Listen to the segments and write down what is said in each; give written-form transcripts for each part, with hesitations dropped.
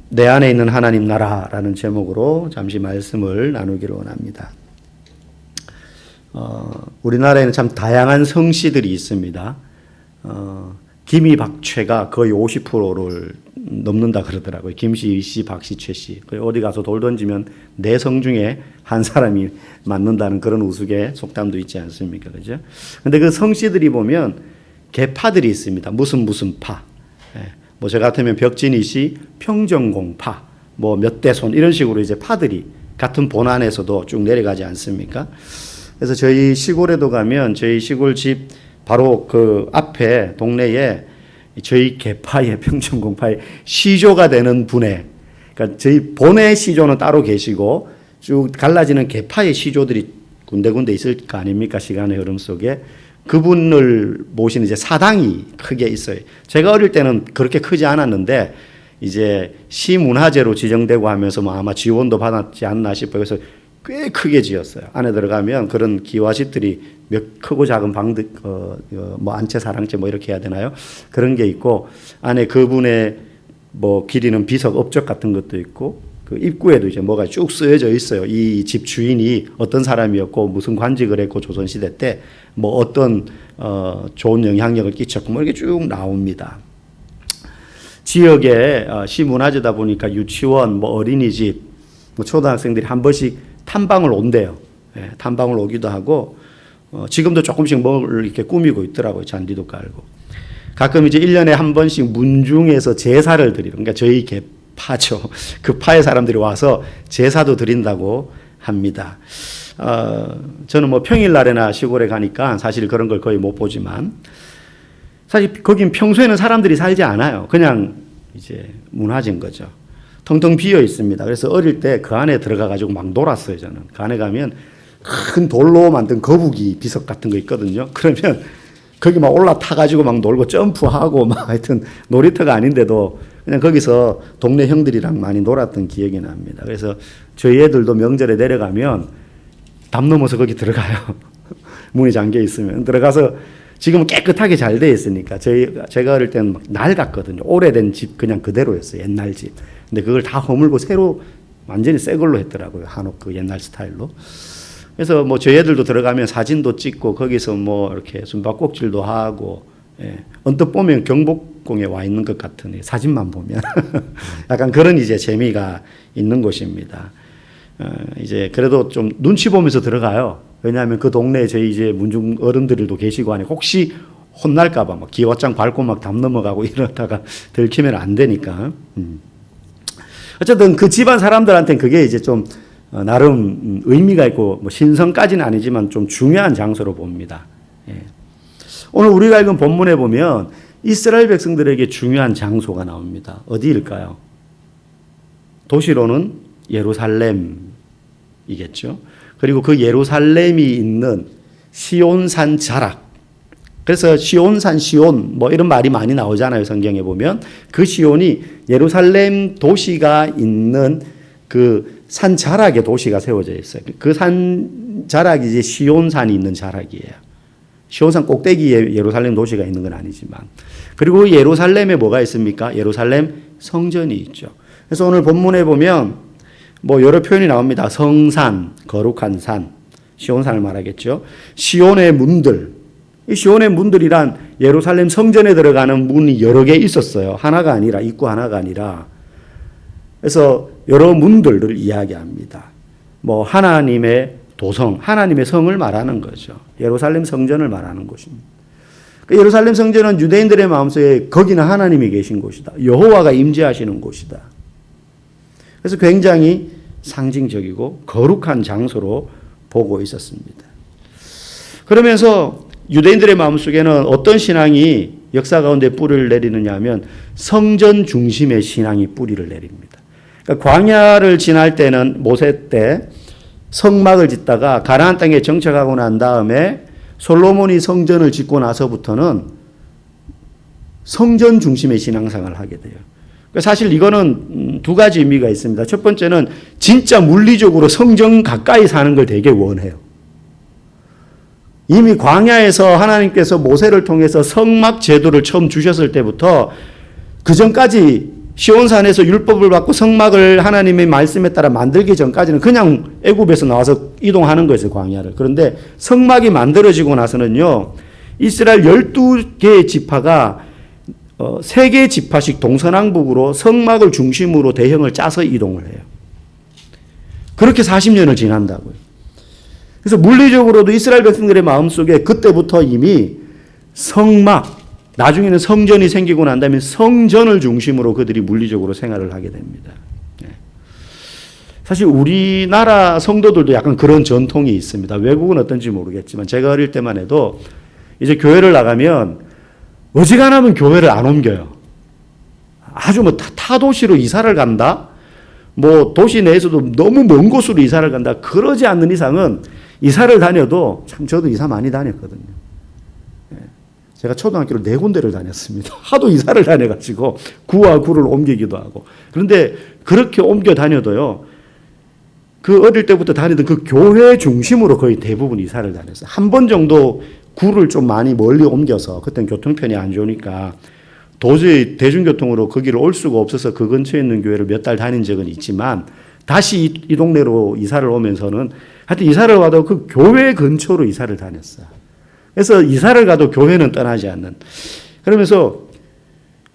내 안에 있는 하나님 나라라는 제목으로 잠시 말씀을 나누기를 원합니다. 우리나라에는 참 다양한 성씨들이 있습니다. 김이 박최가 거의 50%를 넘는다 그러더라고요. 김씨, 이씨, 박씨, 최씨. 어디 가서 돌 던지면 네 성 중에 한 사람이 맞는다는 그런 우스개 속담도 있지 않습니까? 그죠? 근데 그 성씨들이 보면 계파들이 있습니다. 무슨 파. 뭐 저 같으면 벽진이씨, 평정공파, 뭐 몇대손 이런 식으로 이제 파들이 같은 본 안에서도 쭉 내려가지 않습니까? 그래서 저희 시골에도 가면 저희 시골 집 바로 그 앞에 동네에 저희 계파의 평정공파의 시조가 되는 분에, 그러니까 저희 본의 시조는 따로 계시고 쭉 갈라지는 계파의 시조들이 군데군데 있을 거 아닙니까? 시간의 흐름 속에. 그분을 모시는 이제 사당이 크게 있어요. 제가 어릴 때는 그렇게 크지 않았는데 이제 시문화재로 지정되고 하면서 뭐 아마 지원도 받았지 않나 싶어요. 그래서 꽤 크게 지었어요. 안에 들어가면 그런 기와집들이 몇 크고 작은 방들, 뭐 안채, 사랑채 뭐 이렇게 해야 되나요? 그런 게 있고 안에 그분의 뭐 기리는 비석 업적 같은 것도 있고 그 입구에도 이제 뭐가 쭉 쓰여져 있어요. 이 집 주인이 어떤 사람이었고 무슨 관직을 했고 조선시대 때 뭐 어떤 좋은 영향력을 끼쳤고 뭐 이렇게 쭉 나옵니다. 지역에 시문화재다 보니까 유치원, 뭐 어린이집, 뭐 초등학생들이 한 번씩 탐방을 온대요. 예, 탐방을 오기도 하고 지금도 조금씩 뭘 이렇게 꾸미고 있더라고요. 잔디도 깔고. 가끔 이제 1년에 한 번씩 문중에서 제사를 드리는, 그러니까 저희 계파죠. 그 파의 사람들이 와서 제사도 드린다고 합니다. 저는 뭐 평일날에나 시골에 가니까 사실 그런 걸 거의 못 보지만 사실 거긴 평소에는 사람들이 살지 않아요. 그냥 이제 문화재인 거죠. 텅텅 비어 있습니다. 그래서 어릴 때 그 안에 들어가 가지고 막 놀았어요. 저는 그 안에 가면 큰 돌로 만든 거북이 비석 같은 거 있거든요. 그러면 거기 막 올라타 가지고 막 놀고 점프하고 막 하여튼 놀이터가 아닌데도 그냥 거기서 동네 형들이랑 많이 놀았던 기억이 납니다. 그래서 저희 애들도 명절에 내려가면 담 넘어서 거기 들어가요. 문이 잠겨 있으면 들어가서 지금은 깨끗하게 잘 돼 있으니까 제가 어릴 때는 막 낡았거든요. 오래된 집 그냥 그대로였어요. 옛날 집. 근데 그걸 다 허물고 새로 완전히 새 걸로 했더라고요. 한옥 그 옛날 스타일로. 그래서 뭐 저희 애들도 들어가면 사진도 찍고 거기서 뭐 이렇게 숨바꼭질도 하고, 예. 언뜻 보면 경복궁에 와 있는 것 같은 사진만 보면 약간 그런 이제 재미가 있는 곳입니다. 이제 그래도 좀 눈치 보면서 들어가요. 왜냐하면 그 동네에 저희 이제 문중 어른들도 계시고 하니 혹시 혼날까봐 막 기와장 밟고 막 담 넘어가고 이러다가 들키면 안 되니까. 어쨌든 그 집안 사람들한테는 그게 이제 좀 나름 의미가 있고 뭐 신성까지는 아니지만 좀 중요한 장소로 봅니다. 예. 오늘 우리가 읽은 본문에 보면 이스라엘 백성들에게 중요한 장소가 나옵니다. 어디일까요? 도시로는 예루살렘이겠죠. 그리고 그 예루살렘이 있는 시온산 자락. 그래서 시온산 시온 뭐 이런 말이 많이 나오잖아요. 성경에 보면 그 시온이 예루살렘 도시가 있는 그 산 자락에 도시가 세워져 있어요. 그 산 자락이 이제 시온산이 있는 자락이에요. 시온산 꼭대기에 예루살렘 도시가 있는 건 아니지만. 그리고 예루살렘에 뭐가 있습니까? 예루살렘 성전이 있죠. 그래서 오늘 본문에 보면 뭐 여러 표현이 나옵니다. 성산, 거룩한 산, 시온산을 말하겠죠. 시온의 문들. 이 시온의 문들이란 예루살렘 성전에 들어가는 문이 여러 개 있었어요. 하나가 아니라, 입구 하나가 아니라. 그래서 여러 문들을 이야기합니다. 뭐 하나님의 도성, 하나님의 성을 말하는 거죠. 예루살렘 성전을 말하는 곳입니다. 예루살렘 성전은 유대인들의 마음속에 거기는 하나님이 계신 곳이다. 여호와가 임재하시는 곳이다. 그래서 굉장히 상징적이고 거룩한 장소로 보고 있었습니다. 그러면서 유대인들의 마음속에는 어떤 신앙이 역사 가운데 뿌리를 내리느냐 하면 성전 중심의 신앙이 뿌리를 내립니다. 그러니까 광야를 지날 때는 모세 때 성막을 짓다가 가나안 땅에 정착하고 난 다음에 솔로몬이 성전을 짓고 나서부터는 성전 중심의 신앙생활을 하게 돼요. 사실 이거는 두 가지 의미가 있습니다. 첫 번째는 진짜 물리적으로 성전 가까이 사는 걸 되게 원해요. 이미 광야에서 하나님께서 모세를 통해서 성막 제도를 처음 주셨을 때부터 그 전까지 시온산에서 율법을 받고 성막을 하나님의 말씀에 따라 만들기 전까지는 그냥 애굽에서 나와서 이동하는 거였어요, 광야를. 그런데 성막이 만들어지고 나서는요, 이스라엘 12개의 지파가 3개의 지파씩 동서남북으로 성막을 중심으로 대형을 짜서 이동을 해요. 그렇게 40년을 지난다고요. 그래서 물리적으로도 이스라엘 백성들의 마음속에 그때부터 이미 성막, 나중에는 성전이 생기고 난 다음에 성전을 중심으로 그들이 물리적으로 생활을 하게 됩니다. 사실 우리나라 성도들도 약간 그런 전통이 있습니다. 외국은 어떤지 모르겠지만 제가 어릴 때만 해도 이제 교회를 나가면 어지간하면 교회를 안 옮겨요. 아주 뭐 타도시로 이사를 간다? 뭐 도시 내에서도 너무 먼 곳으로 이사를 간다? 그러지 않는 이상은 이사를 다녀도, 참 저도 이사 많이 다녔거든요. 제가 초등학교를 4군데를 다녔습니다. 하도 이사를 다녀가지고 구와 구를 옮기기도 하고. 그런데 그렇게 옮겨 다녀도요, 그 어릴 때부터 다니던 그 교회 중심으로 거의 대부분 이사를 다녔어요. 한 번 정도 구를 좀 많이 멀리 옮겨서, 그때는 교통편이 안 좋으니까 도저히 대중교통으로 거기를 올 수가 없어서 그 근처에 있는 교회를 몇 달 다닌 적은 있지만, 다시 이 동네로 이사를 오면서는 하여튼 이사를 와도 그 교회 근처로 이사를 다녔어요. 그래서 이사를 가도 교회는 떠나지 않는. 그러면서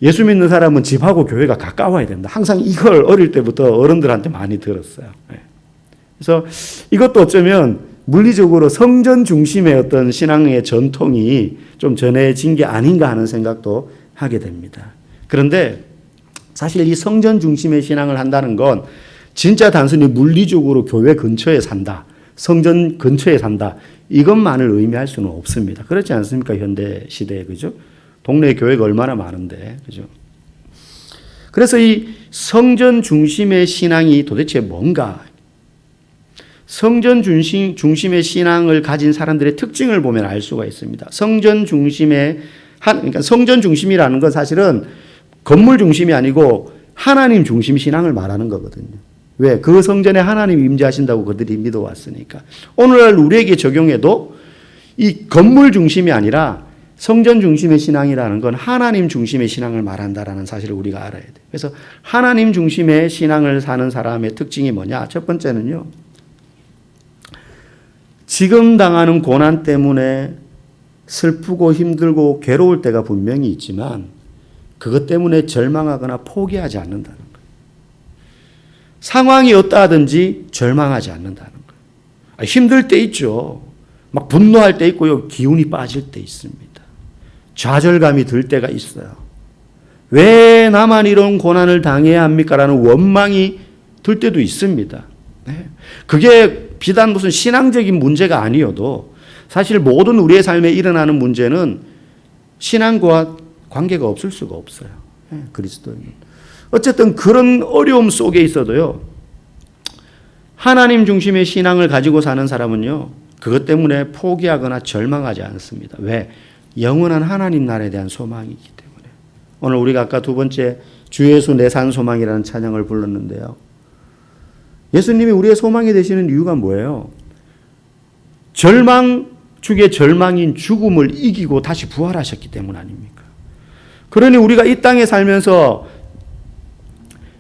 예수 믿는 사람은 집하고 교회가 가까워야 된다. 항상 이걸 어릴 때부터 어른들한테 많이 들었어요. 그래서 이것도 어쩌면 물리적으로 성전 중심의 어떤 신앙의 전통이 좀 전해진 게 아닌가 하는 생각도 하게 됩니다. 그런데 사실 이 성전 중심의 신앙을 한다는 건 진짜 단순히 물리적으로 교회 근처에 산다, 성전 근처에 산다, 이것만을 의미할 수는 없습니다. 그렇지 않습니까? 현대 시대에, 그죠? 동네 교회가 얼마나 많은데, 그죠? 그래서 이 성전 중심의 신앙이 도대체 뭔가? 성전 중심의 신앙을 가진 사람들의 특징을 보면 알 수가 있습니다. 성전 중심의 그러니까 성전 중심이라는 건 사실은 건물 중심이 아니고 하나님 중심 신앙을 말하는 거거든요. 왜? 그 성전에 하나님이 임재하신다고 그들이 믿어왔으니까. 오늘날 우리에게 적용해도 이 건물 중심이 아니라 성전 중심의 신앙이라는 건 하나님 중심의 신앙을 말한다라는 사실을 우리가 알아야 돼요. 그래서 하나님 중심의 신앙을 사는 사람의 특징이 뭐냐? 첫 번째는요, 지금 당하는 고난 때문에 슬프고 힘들고 괴로울 때가 분명히 있지만 그것 때문에 절망하거나 포기하지 않는다는 거예요. 상황이 어떠하든지 절망하지 않는다는 거예요. 힘들 때 있죠. 막 분노할 때 있고요. 기운이 빠질 때 있습니다. 좌절감이 들 때가 있어요. 왜 나만 이런 고난을 당해야 합니까? 라는 원망이 들 때도 있습니다. 그게 비단 무슨 신앙적인 문제가 아니어도 사실 모든 우리의 삶에 일어나는 문제는 신앙과 관계가 없을 수가 없어요. 그리스도인. 어쨌든 그런 어려움 속에 있어도요, 하나님 중심의 신앙을 가지고 사는 사람은요, 그것 때문에 포기하거나 절망하지 않습니다. 왜? 영원한 하나님 나라에 대한 소망이기 때문에. 오늘 우리가 아까 두 번째 주 예수 내 산 소망이라는 찬양을 불렀는데요, 예수님이 우리의 소망이 되시는 이유가 뭐예요? 절망 중에 절망인 죽음을 이기고 다시 부활하셨기 때문 아닙니까? 그러니 우리가 이 땅에 살면서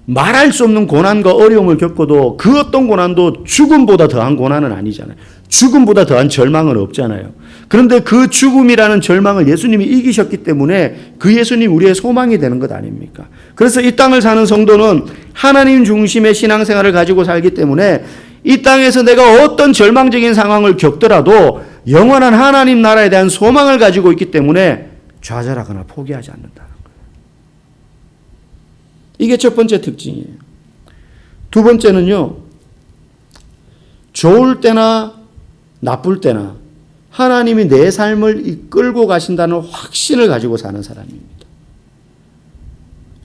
말할 수 없는 고난과 어려움을 겪어도 그 어떤 고난도 죽음보다 더한 고난은 아니잖아요. 죽음보다 더한 절망은 없잖아요. 그런데 그 죽음이라는 절망을 예수님이 이기셨기 때문에 그 예수님 우리의 소망이 되는 것 아닙니까? 그래서 이 땅을 사는 성도는 하나님 중심의 신앙생활을 가지고 살기 때문에 이 땅에서 내가 어떤 절망적인 상황을 겪더라도 영원한 하나님 나라에 대한 소망을 가지고 있기 때문에 좌절하거나 포기하지 않는다는 거예요. 이게 첫 번째 특징이에요. 두 번째는요, 좋을 때나 나쁠 때나 하나님이 내 삶을 이끌고 가신다는 확신을 가지고 사는 사람입니다.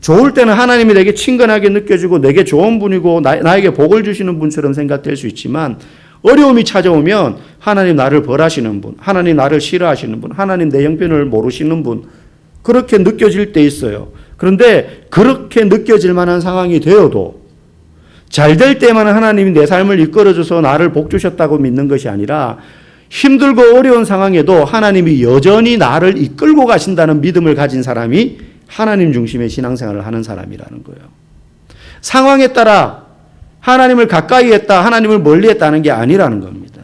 좋을 때는 하나님이 내게 친근하게 느껴지고 내게 좋은 분이고 나에게 복을 주시는 분처럼 생각될 수 있지만, 어려움이 찾아오면 하나님 나를 벌하시는 분, 하나님 나를 싫어하시는 분, 하나님 내 형편을 모르시는 분, 그렇게 느껴질 때 있어요. 그런데 그렇게 느껴질 만한 상황이 되어도 잘 될 때만 하나님이 내 삶을 이끌어줘서 나를 복 주셨다고 믿는 것이 아니라 힘들고 어려운 상황에도 하나님이 여전히 나를 이끌고 가신다는 믿음을 가진 사람이 하나님 중심의 신앙생활을 하는 사람이라는 거예요. 상황에 따라 하나님을 가까이 했다, 하나님을 멀리 했다는 게 아니라는 겁니다.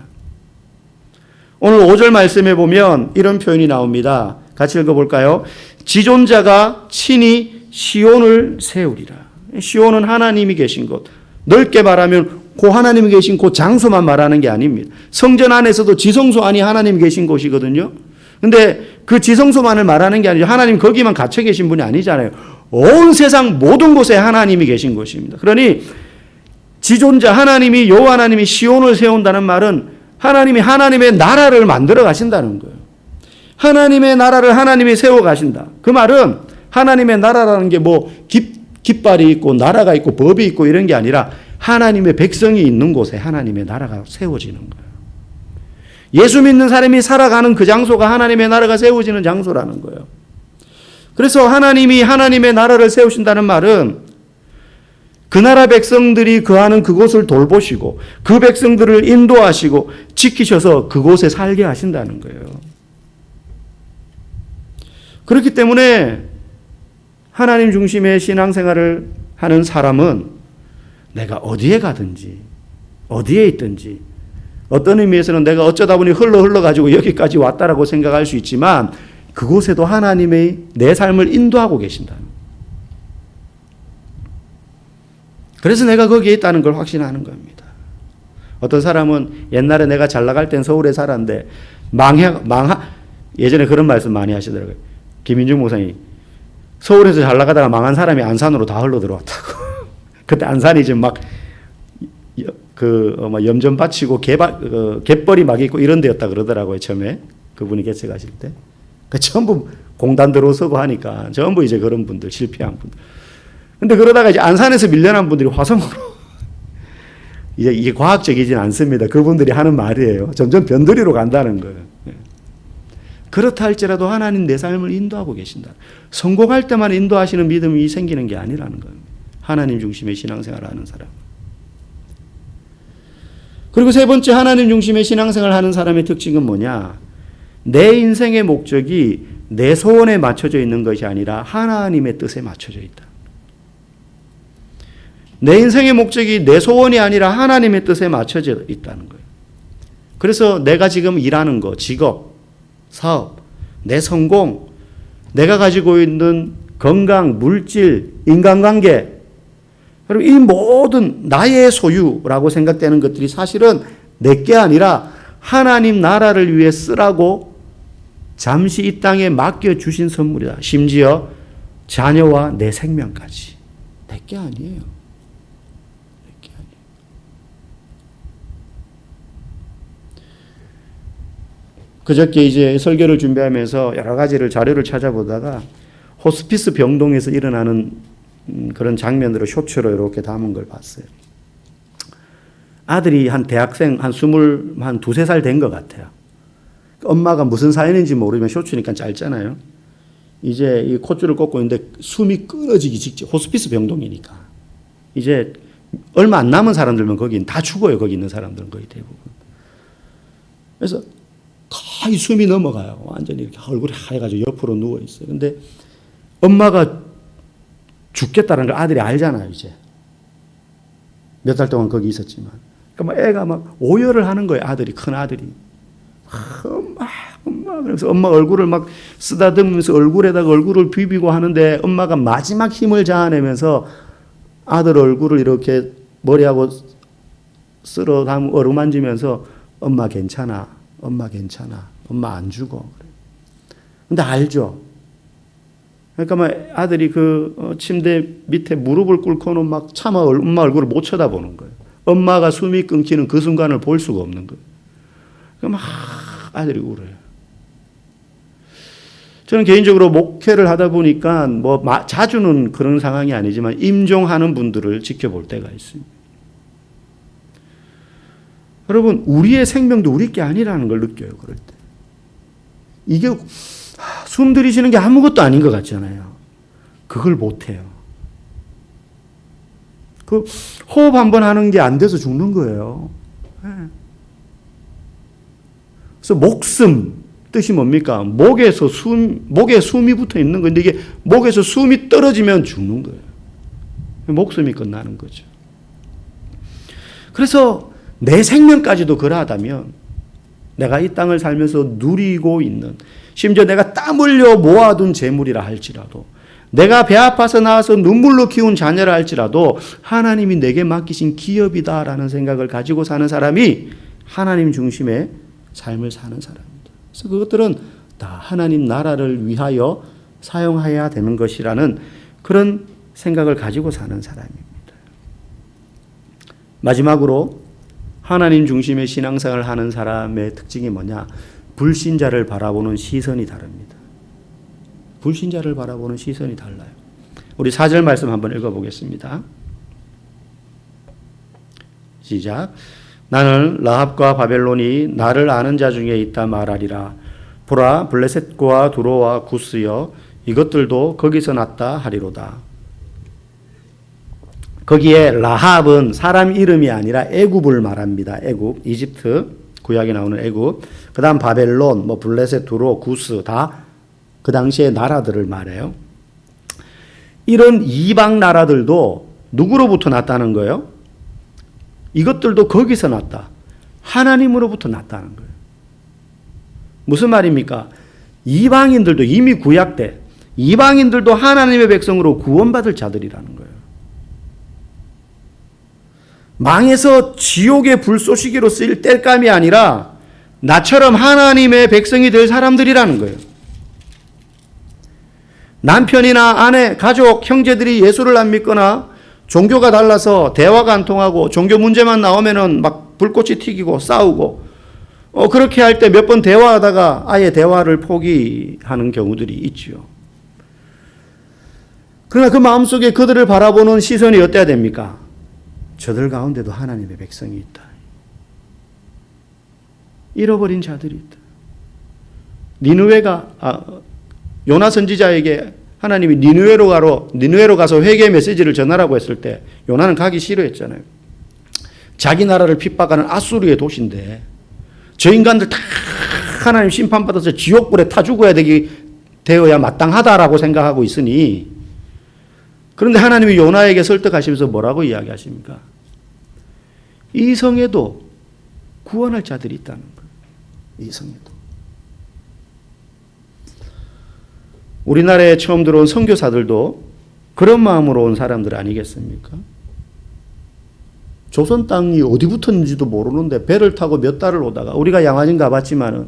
오늘 5절 말씀에 보면 이런 표현이 나옵니다. 같이 읽어볼까요? 지존자가 친히 시온을 세우리라. 시온은 하나님이 계신 곳. 넓게 말하면 그 하나님이 계신 그 장소만 말하는 게 아닙니다. 성전 안에서도 지성소 안이 하나님이 계신 곳이거든요. 근데 그 지성소만을 말하는 게 아니죠. 하나님 거기만 갇혀 계신 분이 아니잖아요. 온 세상 모든 곳에 하나님이 계신 곳입니다. 그러니 지존자 하나님이 여호와 하나님이 시온을 세운다는 말은 하나님이 하나님의 나라를 만들어 가신다는 거예요. 하나님의 나라를 하나님이 세워 가신다. 그 말은 하나님의 나라라는 게 뭐 깃발이 있고 나라가 있고 법이 있고 이런 게 아니라 하나님의 백성이 있는 곳에 하나님의 나라가 세워지는 거예요. 예수 믿는 사람이 살아가는 그 장소가 하나님의 나라가 세워지는 장소라는 거예요. 그래서 하나님이 하나님의 나라를 세우신다는 말은 그 나라 백성들이 거하는 그곳을 돌보시고 그 백성들을 인도하시고 지키셔서 그곳에 살게 하신다는 거예요. 그렇기 때문에 하나님 중심의 신앙생활을 하는 사람은 내가 어디에 가든지 어디에 있든지 어떤 의미에서는 내가 어쩌다 보니 흘러가지고 여기까지 왔다라고 생각할 수 있지만 그곳에도 하나님의 내 삶을 인도하고 계신다. 그래서 내가 거기에 있다는 걸 확신하는 겁니다. 어떤 사람은 옛날에 내가 잘 나갈 땐 서울에 살았는데 예전에 그런 말씀 많이 하시더라고요. 김인중 목사님 서울에서 잘 나가다가 망한 사람이 안산으로 다 흘러 들어왔다고. 그때 안산이 지금 막 염전 바치고 갯벌이 막 있고 이런 데였다 그러더라고요. 처음에 그분이 개척하실 때. 전부 공단 들어서고 하니까 전부 이제 그런 분들 실패한 분들. 근데 그러다가 이제 안산에서 밀려난 분들이 화성으로 이제 이게 과학적이진 않습니다. 그분들이 하는 말이에요. 점점 변두리로 간다는 거예요. 그렇다 할지라도 하나님 내 삶을 인도하고 계신다. 성공할 때만 인도하시는 믿음이 생기는 게 아니라는 겁니다. 하나님 중심의 신앙생활을 하는 사람. 그리고 세 번째 하나님 중심의 신앙생활을 하는 사람의 특징은 뭐냐? 내 인생의 목적이 내 소원에 맞춰져 있는 것이 아니라 하나님의 뜻에 맞춰져 있다. 내 인생의 목적이 내 소원이 아니라 하나님의 뜻에 맞춰져 있다는 거예요. 그래서 내가 지금 일하는 거, 직업, 사업, 내 성공, 내가 가지고 있는 건강, 물질, 인간관계, 그리고 이 모든 나의 소유라고 생각되는 것들이 사실은 내게 아니라 하나님 나라를 위해 쓰라고 잠시 이 땅에 맡겨주신 선물이다. 심지어 자녀와 내 생명까지. 내게 아니에요. 내게 아니에요. 그저께 이제 설교를 준비하면서 여러 가지를 자료를 찾아보다가 호스피스 병동에서 일어나는 그런 장면으로 쇼츠로 이렇게 담은 걸 봤어요. 아들이 한 대학생 한 두세 살 된 것 같아요. 엄마가 무슨 사연인지 모르지만 쇼츠니까 짧잖아요. 이제 이 콧줄을 꽂고 있는데 숨이 끊어지기 직전, 호스피스 병동이니까. 이제 얼마 안 남은 사람들만 거기 다 죽어요. 거기 있는 사람들은 거의 대부분. 그래서 거의 숨이 넘어가요. 완전히 이렇게 얼굴이 하얘가지고 옆으로 누워있어요. 근데 엄마가 죽겠다는 걸 아들이 알잖아요, 이제. 몇 달 동안 거기 있었지만. 그러니까 애가 막 오열을 하는 거예요, 아들이, 큰 아들이. 엄마. 그래서 엄마 얼굴을 막 쓰다듬으면서 얼굴에다가 얼굴을 비비고 하는데 엄마가 마지막 힘을 자아내면서 아들 얼굴을 이렇게 머리하고 쓸어 담고 어루만지면서 엄마 괜찮아. 엄마 괜찮아. 엄마 안 죽어. 근데 알죠? 그러니까 막 아들이 그 침대 밑에 무릎을 꿇고는 막 차마 엄마 얼굴을 못 쳐다보는 거예요. 엄마가 숨이 끊기는 그 순간을 볼 수가 없는 거예요. 그러니까 막 아들이 울어요. 저는 개인적으로 목회를 하다 보니까 뭐 자주는 그런 상황이 아니지만 임종하는 분들을 지켜볼 때가 있습니다. 여러분, 우리의 생명도 우리 게 아니라는 걸 느껴요, 그럴 때. 이게 숨 들이쉬는 게 아무것도 아닌 것 같잖아요. 그걸 못해요. 그 호흡 한번 하는 게 안 돼서 죽는 거예요. 그래서 목숨, 뜻이 뭡니까? 목에 숨이 붙어 있는 건데 이게 목에서 숨이 떨어지면 죽는 거예요. 목숨이 끝나는 거죠. 그래서 내 생명까지도 그러하다면 내가 이 땅을 살면서 누리고 있는, 심지어 내가 땀 흘려 모아둔 재물이라 할지라도, 내가 배 아파서 나와서 눈물로 키운 자녀라 할지라도 하나님이 내게 맡기신 기업이다라는 생각을 가지고 사는 사람이 하나님 중심의 삶을 사는 사람입니다. 그래서 그것들은 다 하나님 나라를 위하여 사용해야 되는 것이라는 그런 생각을 가지고 사는 사람입니다. 마지막으로 하나님 중심의 신앙생활을 하는 사람의 특징이 뭐냐? 불신자를 바라보는 시선이 다릅니다. 불신자를 바라보는 시선이 달라요. 우리 4절 말씀 한번 읽어보겠습니다. 시작. 나는 라합과 바벨론이 나를 아는 자 중에 있다 말하리라. 보라, 블레셋과 두로와 구스여, 이것들도 거기서 났다 하리로다. 거기에 라합은 사람 이름이 아니라 애굽을 말합니다. 애굽, 이집트, 구약에 나오는 애굽. 그 다음 바벨론, 블레셋, 두로, 구스, 다 그 당시의 나라들을 말해요. 이런 이방 나라들도 누구로부터 났다는 거예요? 이것들도 거기서 났다. 하나님으로부터 났다는 거예요. 무슨 말입니까? 이방인들도 이미 구약 때 이방인들도 하나님의 백성으로 구원받을 자들이라는 거예요. 망해서 지옥의 불쏘시개로 쓰일 땔감이 아니라 나처럼 하나님의 백성이 될 사람들이라는 거예요. 남편이나 아내, 가족, 형제들이 예수를 안 믿거나 종교가 달라서 대화가 안 통하고 종교 문제만 나오면은 막 불꽃이 튀기고 싸우고 그렇게 할 때 몇 번 대화하다가 아예 대화를 포기하는 경우들이 있지요. 그러나 그 마음속에 그들을 바라보는 시선이 어때야 됩니까? 저들 가운데도 하나님의 백성이 있다. 잃어버린 자들이 있다. 요나 선지자에게 하나님이 니느웨로 가서 회개의 메시지를 전하라고 했을 때 요나는 가기 싫어했잖아요. 자기 나라를 핍박하는 아수르의 도시인데 저 인간들 다 하나님 심판받아서 지옥불에 타 죽어야 되어야 마땅하다라고 생각하고 있으니, 그런데 하나님이 요나에게 설득하시면서 뭐라고 이야기하십니까? 이 성에도 구원할 자들이 있다는 거예요. 이 성에도. 우리나라에 처음 들어온 선교사들도 그런 마음으로 온 사람들 아니겠습니까? 조선 땅이 어디 붙었는지도 모르는데 배를 타고 몇 달을 오다가, 우리가 양화진 가봤지만은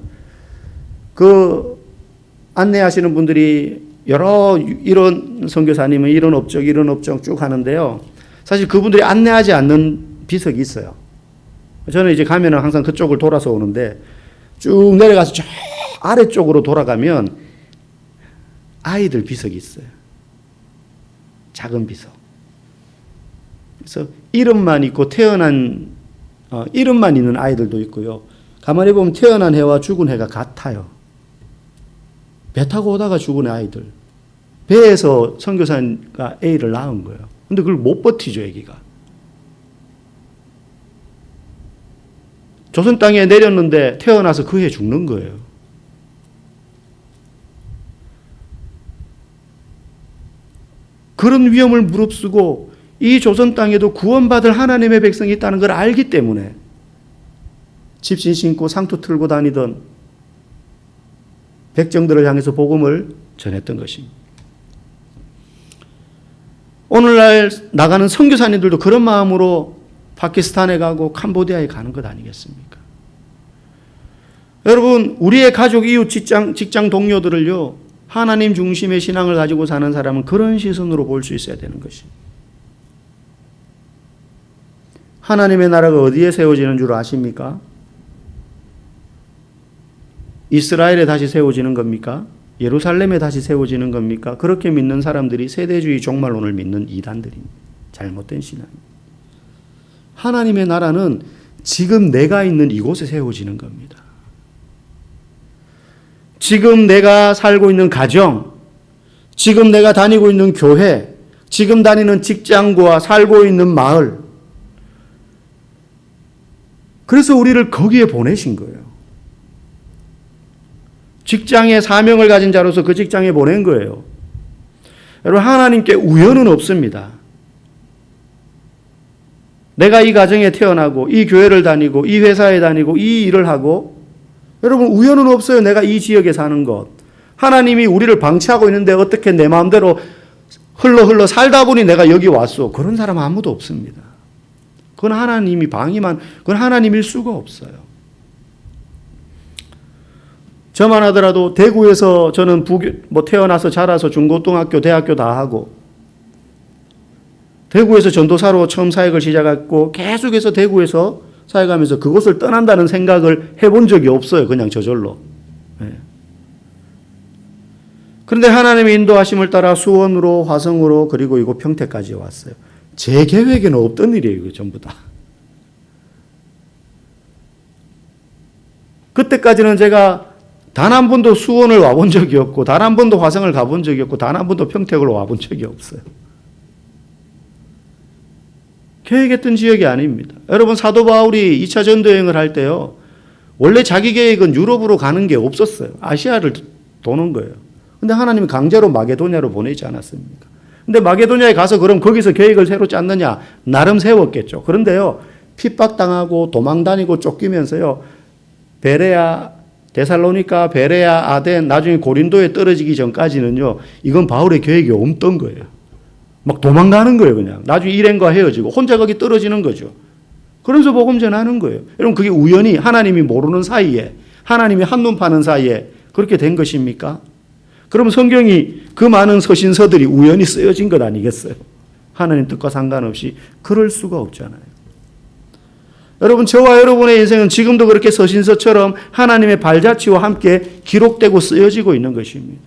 그 안내하시는 분들이 이런 선교사님은 이런 업적 쭉 하는데요. 사실 그분들이 안내하지 않는 비석이 있어요. 저는 이제 가면은 항상 그쪽을 돌아서 오는데 쭉 내려가서 저 아래쪽으로 돌아가면 아이들 비석이 있어요. 작은 비석. 그래서 이름만 있고 이름만 있는 아이들도 있고요. 가만히 보면 태어난 해와 죽은 해가 같아요. 배 타고 오다가 죽은 아이들. 배에서 선교사가 A를 낳은 거예요. 근데 그걸 못 버티죠, 애기가. 조선 땅에 내렸는데 태어나서 그 해 죽는 거예요. 그런 위험을 무릅쓰고 이 조선 땅에도 구원받을 하나님의 백성이 있다는 걸 알기 때문에 집신 신고 상투 틀고 다니던 백정들을 향해서 복음을 전했던 것입니다. 오늘날 나가는 선교사님들도 그런 마음으로 파키스탄에 가고 캄보디아에 가는 것 아니겠습니까? 여러분, 우리의 가족, 이웃, 직장 동료들을요, 하나님 중심의 신앙을 가지고 사는 사람은 그런 시선으로 볼 수 있어야 되는 것입니다. 하나님의 나라가 어디에 세워지는 줄 아십니까? 이스라엘에 다시 세워지는 겁니까? 예루살렘에 다시 세워지는 겁니까? 그렇게 믿는 사람들이 세대주의 종말론을 믿는 이단들입니다. 잘못된 신앙입니다. 하나님의 나라는 지금 내가 있는 이곳에 세워지는 겁니다. 지금 내가 살고 있는 가정, 지금 내가 다니고 있는 교회, 지금 다니는 직장과 살고 있는 마을. 그래서 우리를 거기에 보내신 거예요. 직장에 사명을 가진 자로서 그 직장에 보낸 거예요. 여러분, 하나님께 우연은 없습니다. 내가 이 가정에 태어나고 이 교회를 다니고 이 회사에 다니고 이 일을 하고, 여러분, 우연은 없어요. 내가 이 지역에 사는 것. 하나님이 우리를 방치하고 있는데 어떻게 내 마음대로 흘러 살다 보니 내가 여기 왔어. 그런 사람 아무도 없습니다. 그건 하나님이 그건 하나님일 수가 없어요. 저만 하더라도 대구에서 저는 태어나서 자라서 중고등학교, 대학교 다 하고, 대구에서 전도사로 처음 사역을 시작했고, 계속해서 대구에서 사역하면서 그곳을 떠난다는 생각을 해본 적이 없어요. 그냥 저절로. 네. 그런데 하나님의 인도하심을 따라 수원으로, 화성으로, 그리고 이곳 평택까지 왔어요. 제 계획에는 없던 일이에요. 이거 전부 다. 그때까지는 제가 단 한 번도 수원을 와본 적이 없고, 단 한 번도 화성을 가본 적이 없고, 단 한 번도 평택으로 와본 적이 없어요. 계획했던 지역이 아닙니다. 여러분, 사도 바울이 2차 전도여행을 할 때요, 원래 자기 계획은 유럽으로 가는 게 없었어요. 아시아를 도는 거예요. 근데 하나님이 강제로 마게도냐로 보내지 않았습니까? 근데 마게도냐에 가서 그럼 거기서 계획을 새로 짰느냐? 나름 세웠겠죠. 그런데요, 핍박당하고 도망다니고 쫓기면서요, 베레아, 데살로니가, 베레아, 아덴, 나중에 고린도에 떨어지기 전까지는요, 이건 바울의 계획이 없던 거예요. 막 도망가는 거예요, 그냥. 나중에 일행과 헤어지고 혼자 거기 떨어지는 거죠. 그러면서 복음 전하는 거예요. 여러분, 그게 우연히 하나님이 모르는 사이에, 하나님이 한눈 파는 사이에 그렇게 된 것입니까? 그럼 성경이 그 많은 서신서들이 우연히 쓰여진 것 아니겠어요? 하나님 뜻과 상관없이 그럴 수가 없잖아요. 여러분, 저와 여러분의 인생은 지금도 그렇게 서신서처럼 하나님의 발자취와 함께 기록되고 쓰여지고 있는 것입니다.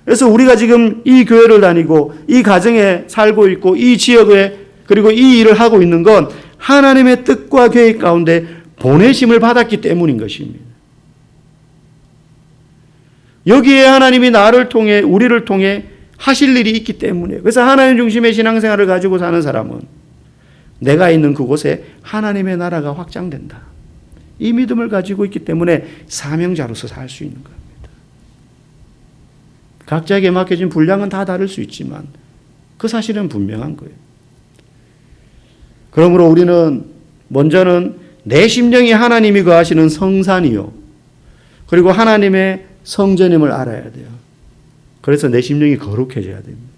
그래서 우리가 지금 이 교회를 다니고 이 가정에 살고 있고 이 지역에 그리고 이 일을 하고 있는 건 하나님의 뜻과 계획 가운데 보내심을 받았기 때문인 것입니다. 여기에 하나님이 나를 통해 우리를 통해 하실 일이 있기 때문에, 그래서 하나님 중심의 신앙생활을 가지고 사는 사람은 내가 있는 그곳에 하나님의 나라가 확장된다. 이 믿음을 가지고 있기 때문에 사명자로서 살 수 있는 겁니다. 각자에게 맡겨진 분량은 다 다를 수 있지만 그 사실은 분명한 거예요. 그러므로 우리는 먼저는 내 심령이 하나님이 거하시는 성산이요, 그리고 하나님의 성전임을 알아야 돼요. 그래서 내 심령이 거룩해져야 됩니다.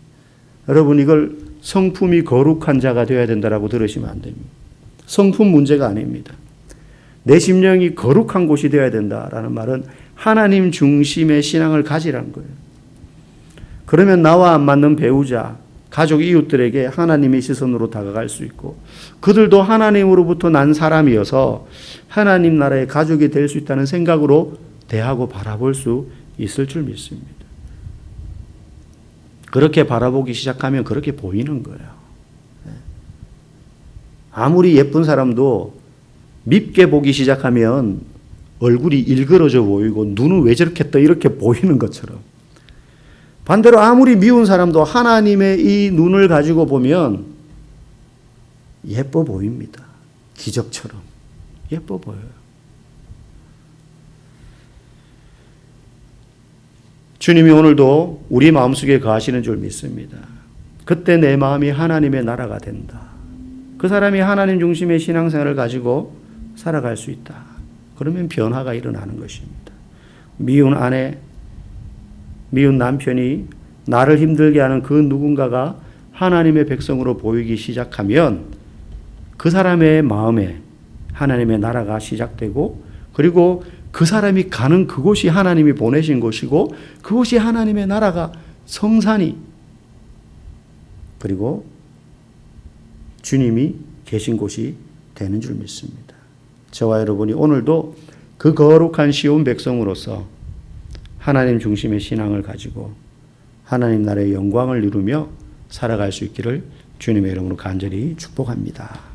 여러분, 이걸 성품이 거룩한 자가 되어야 된다라고 들으시면 안 됩니다. 성품 문제가 아닙니다. 내 심령이 거룩한 곳이 되어야 된다라는 말은 하나님 중심의 신앙을 가지라는 거예요. 그러면 나와 안 맞는 배우자, 가족, 이웃들에게 하나님의 시선으로 다가갈 수 있고, 그들도 하나님으로부터 난 사람이어서 하나님 나라의 가족이 될 수 있다는 생각으로 대하고 바라볼 수 있을 줄 믿습니다. 그렇게 바라보기 시작하면 그렇게 보이는 거예요. 아무리 예쁜 사람도 밉게 보기 시작하면 얼굴이 일그러져 보이고 눈은 왜 저렇게 떠 이렇게 보이는 것처럼, 반대로 아무리 미운 사람도 하나님의 이 눈을 가지고 보면 예뻐 보입니다. 기적처럼 예뻐 보여요. 주님이 오늘도 우리 마음속에 거하시는 줄 믿습니다. 그때 내 마음이 하나님의 나라가 된다. 그 사람이 하나님 중심의 신앙생활을 가지고 살아갈 수 있다. 그러면 변화가 일어나는 것입니다. 미운 아내, 미운 남편이 나를 힘들게 하는 그 누군가가 하나님의 백성으로 보이기 시작하면 그 사람의 마음에 하나님의 나라가 시작되고, 그리고 그 사람이 가는 그곳이 하나님이 보내신 곳이고, 그곳이 하나님의 나라가 성산이, 그리고 주님이 계신 곳이 되는 줄 믿습니다. 저와 여러분이 오늘도 그 거룩한 시온 백성으로서 하나님 중심의 신앙을 가지고 하나님 나라의 영광을 이루며 살아갈 수 있기를 주님의 이름으로 간절히 축복합니다.